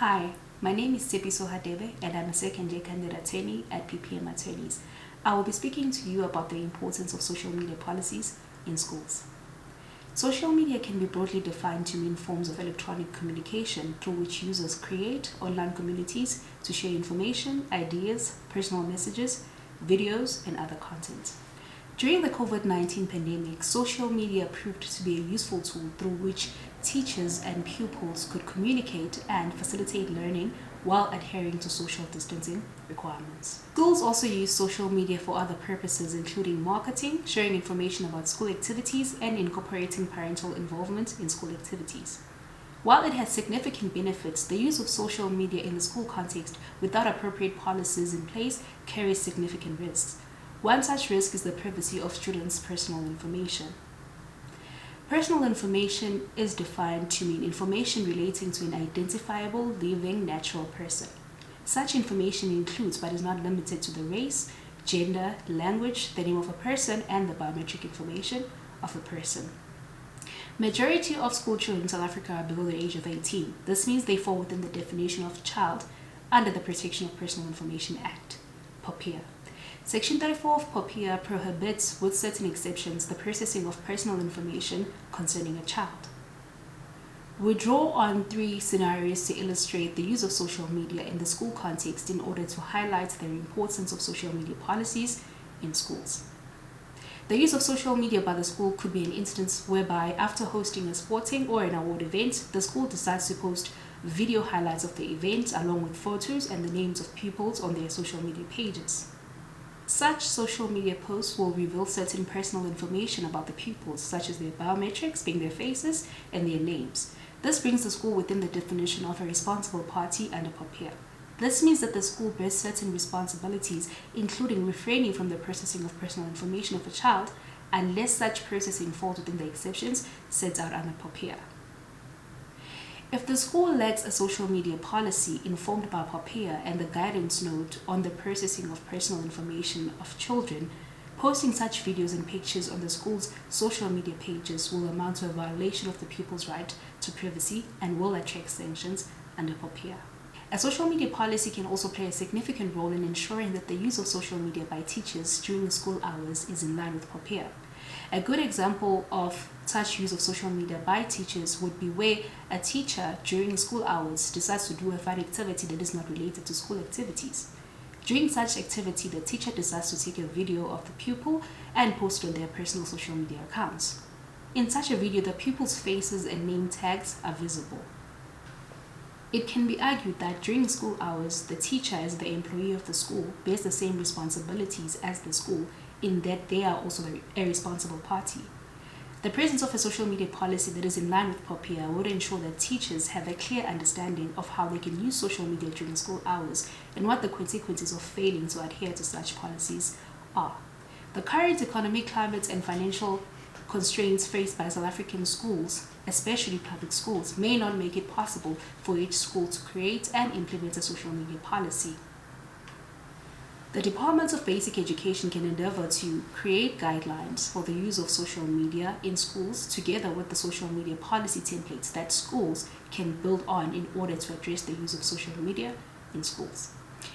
Hi, my name is Tsepiso Hadebe and I'm a second-year candidate attorney at PPM Attorneys. I will be speaking to you about the importance of social media policies in schools. Social media can be broadly defined to mean forms of electronic communication through which users create online communities to share information, ideas, personal messages, videos, and other content. During the COVID-19 pandemic, social media proved to be a useful tool through which teachers and pupils could communicate and facilitate learning while adhering to social distancing requirements. Schools also use social media for other purposes, including marketing, sharing information about school activities, and incorporating parental involvement in school activities. While it has significant benefits, the use of social media in the school context without appropriate policies in place carries significant risks. One such risk is the privacy of students' personal information. Personal information is defined to mean information relating to an identifiable, living, natural person. Such information includes, but is not limited to, the race, gender, language, the name of a person, and the biometric information of a person. Majority of school children in South Africa are below the age of 18. This means they fall within the definition of child under the Protection of Personal Information Act, POPIA. Section 34 of POPIA prohibits, with certain exceptions, the processing of personal information concerning a child. We draw on three scenarios to illustrate the use of social media in the school context in order to highlight the importance of social media policies in schools. The use of social media by the school could be an instance whereby, after hosting a sporting or an award event, the school decides to post video highlights of the event along with photos and the names of pupils on their social media pages. Such social media posts will reveal certain personal information about the pupils, such as their biometrics, being their faces, and their names. This brings the school within the definition of a responsible party under POPIA. This means that the school bears certain responsibilities, including refraining from the processing of personal information of a child, unless such processing falls within the exceptions set out under POPIA. If the school lacks a social media policy informed by POPIA and the guidance note on the processing of personal information of children, posting such videos and pictures on the school's social media pages will amount to a violation of the pupil's right to privacy and will attract sanctions under POPIA. A social media policy can also play a significant role in ensuring that the use of social media by teachers during school hours is in line with POPIA. A good example of such use of social media by teachers would be where a teacher during school hours decides to do a fun activity that is not related to school activities. During such activity, the teacher decides to take a video of the pupil and post it on their personal social media accounts. In such a video, the pupils' faces and name tags are visible. It can be argued that during school hours, the teacher, as the employee of the school, bears the same responsibilities as the school, in that they are also a responsible party. The presence of a social media policy that is in line with POPIA would ensure that teachers have a clear understanding of how they can use social media during school hours and what the consequences of failing to adhere to such policies are. The current economic climate and financial constraints faced by South African schools, especially public schools, may not make it possible for each school to create and implement a social media policy. The Department of Basic Education can endeavor to create guidelines for the use of social media in schools, together with the social media policy templates that schools can build on in order to address the use of social media in schools.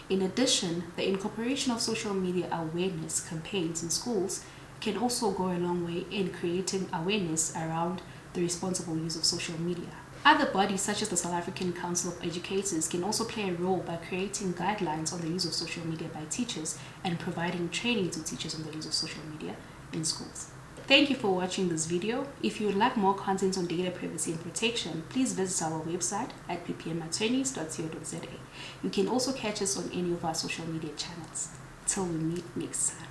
In addition, the incorporation of social media awareness campaigns in schools can also go a long way in creating awareness around the responsible use of social media. Other bodies such as the South African Council of Educators can also play a role by creating guidelines on the use of social media by teachers and providing training to teachers on the use of social media in schools. Thank you for watching this video. If you would like more content on data privacy and protection, please visit our website at ppmattorneys.co.za. You can also catch us on any of our social media channels. Till we meet next time.